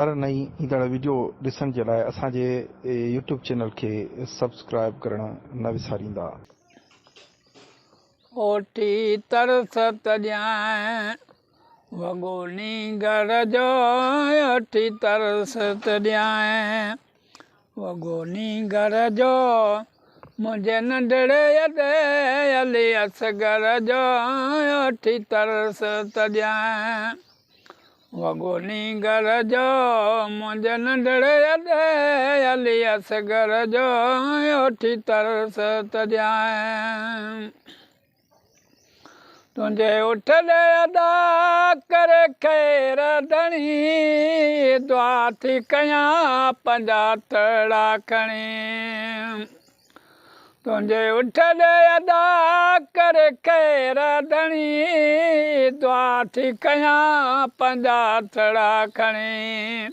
हर नई ईंदड़ वीडियो ॾिसण जे लाइ असांजे यूट्यूब चैनल खे सब्सक्राइब करणु न विसारींदा। ओठी तरस तॾियां वॻोनी घर जो ओठी तरस तॾियां वॻोनी घर जो मुंहिंजे नंढड़े ते हली असगर जो ओठी तरस तॾियां वॻोनी घर जो मुंहिंजे नंढड़े ते हली असगर जो ओठी तरस तॾियां तुंहिंजे उठ ॾे अदा करे ख़ैर धणी दुआ थी कयां पंजा तड़ा खणी तुंहिंजे उठ ॾे अदा करे ख़ैर धणी दुआ थी कयां पंजा तड़ा खणी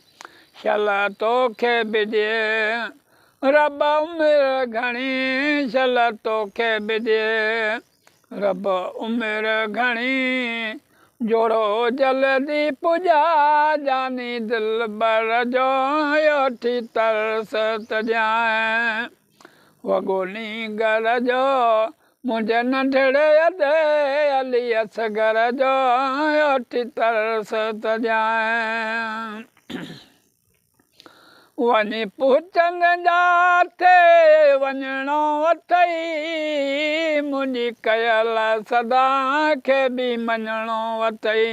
शल तोखे बिजे रब उमिरि घणी शल तोखे बिजे रब उमिरि घणी जोड़ो जल्दी पुॼा जानी दिल बर जो ओठी तरस तॾियां वॻोनी घर जो मुंहिंजे नंढड़े ते हली असगर जो ओठी तरस तॾियां वञी पुछनि जाते वञिणो अथई मुंहिंजी कयल सदा खे बि मञिणो अथई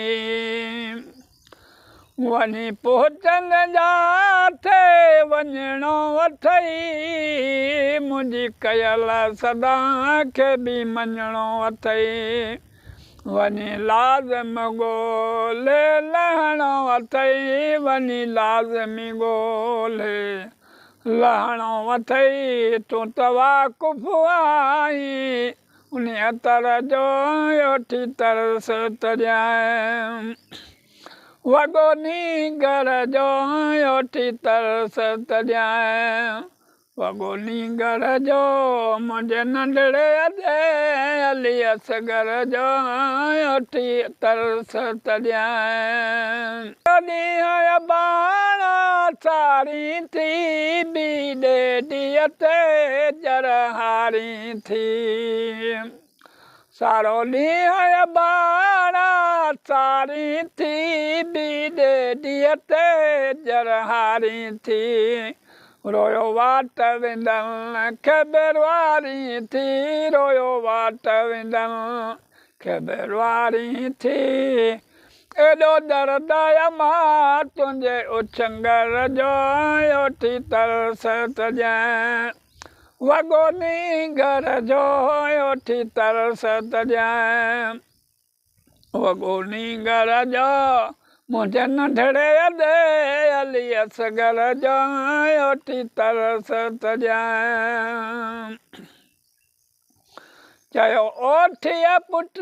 वञी पुछनि जाते वञिणो अथई मुंहिंजी कयल सदा खे बि मञिणो अथई वञी लाज़िम ॻोल्हे लहणो अथई वञी लाज़िमी ॻोल्हे लहणो अथई तूं त वाक़ुफ़ आहीं उन तर जो ओठी तरस तॾियां वॻोनी घर जो ओठी तरस तॾियां वॻोनी घर जो मुंहिंजे नंढड़े ते हली असगर जो ओठी तरस तॾियां ॾींहं बाण सारी थी ॿी ॾेॾीअ ते जरहारी थी सारो ॾींहं बाण सारी थी ॿी ॾेॾीअ ते जरहारी थी रोयो वाट वेंदनि ख़बर वारी थी रोयो वाट वेंदनि ख़बर वारी थी एॾो दर्द मां तुंहिंजे उछंगर जो ओठी तरस तॾियां वॻोनी घर जो ओठी तरस तॾियां वॻोनी घर जो मुंहिंजे नंढड़े ते हली असगर जो ओठी तरस तॾियां चयो ओठीअ पुट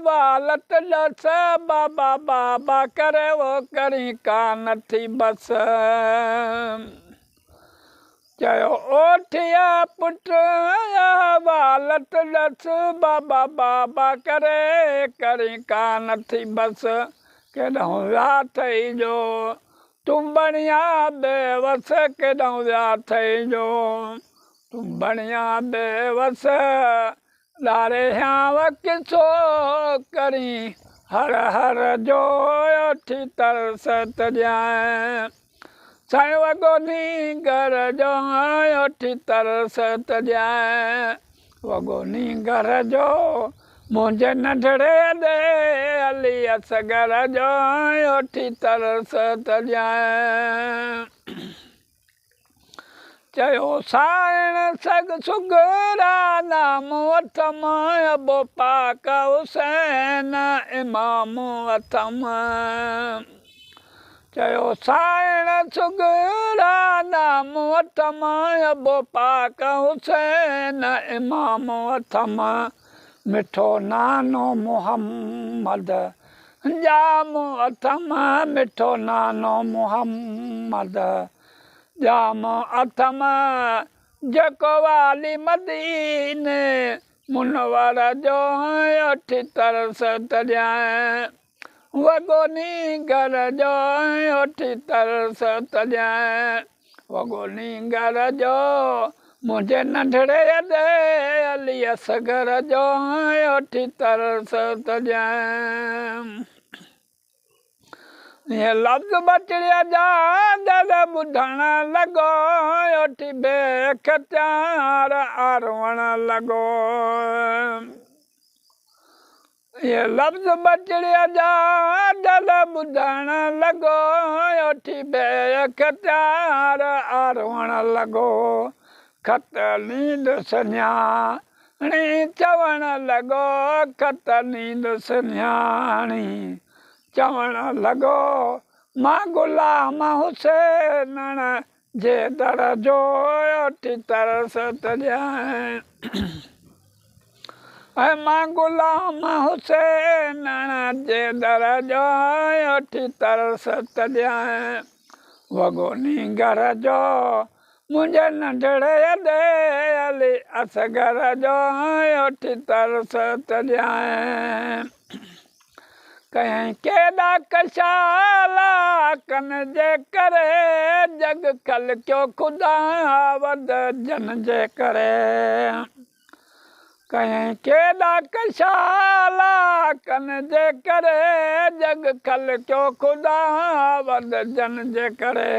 वालत ॾस बाबा बाबा करे वो करी का नथी बस चयो ओठीअ पुट वालत ॾस बाबा बाबा करे करी का नथी बस केॾो विया थई जो तूं बणिया बेवस केॾो विया थई जो तूं बणिया बेवस ॾारे हियांव किसो करी हर हर जो ओठी तरस तॾियां साईं वॻोनी घर जो ओठी तरस तॾियां वॻोनी घर जो मुंहिंजे नंढड़े ते हली असगर जो ओठी तरस तॾियां चयो साइण सग सुगरा नाम वठम अबो पाक हुसैन इमाम वठम चयो साइण सुगरा नाम वठम अबो पाक हुसैन इमाम वठम मिठो नानो मुहम्मद जाम अथम मिठो नानो मुहम्मद जाम अथम जेको वाली मदीने मुनवर जो ओठी तरस तॾियां वगोनी घर जो ओठी तरस तजाए वगोनी घर जो मुझे नंढड़े दे अलियस घर जो ओठी तरस तजाए ये लफ्ज़ बचड़िया जा जद ॿुधण लॻो ओठी बेख चार आरवण लॻो ये लफ्ज़ बचड़िया जा जद ॿुधण लॻो ओठी बेख चार आरवण लॻो खत नींद सन्याणी चवण लॻो खत नींद सन्याणी चवण लॻो मां गुलाम हुसैन जे दर जो ओठी तरस तजाए मां गुलाम हुसैन जे दर जो ओठी तरस तजाए वगोनी घर जो मुंहिंजे नंढड़े दे अली असगर जो ओठी तरस तजाए कहीं केॾा कशाला कन जे करे जग कल क्यों खुदा वद जन जे करे कहीं केॾा कशाला कन जे करे जग कल क्यों खुदा वद जन जे करे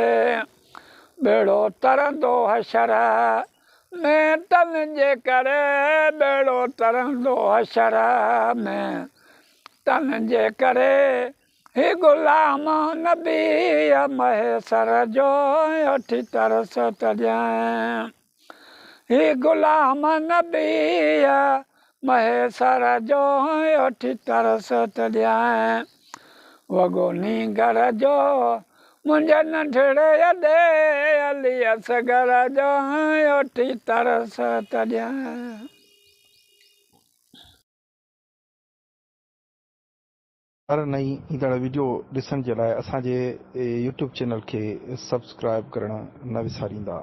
बेड़ो तरंदो हशर में तन जे करे बेड़ो तरंदो हशर में तन जे करे ही गुलाम नबी महेसर जो ओठी तरस तजाए ही गुलाम नबी महेसर जो ओठी तरस तजाए वगोनी घर जो मुंहिंजे नंढड़े दे अली असगर जो ओठी तरस तजाए हर नई ईंदड़ वीडियो ॾिसण जे लाइ असांजे YouTube चैनल खे सब्सक्राइब करणु न विसारींदा।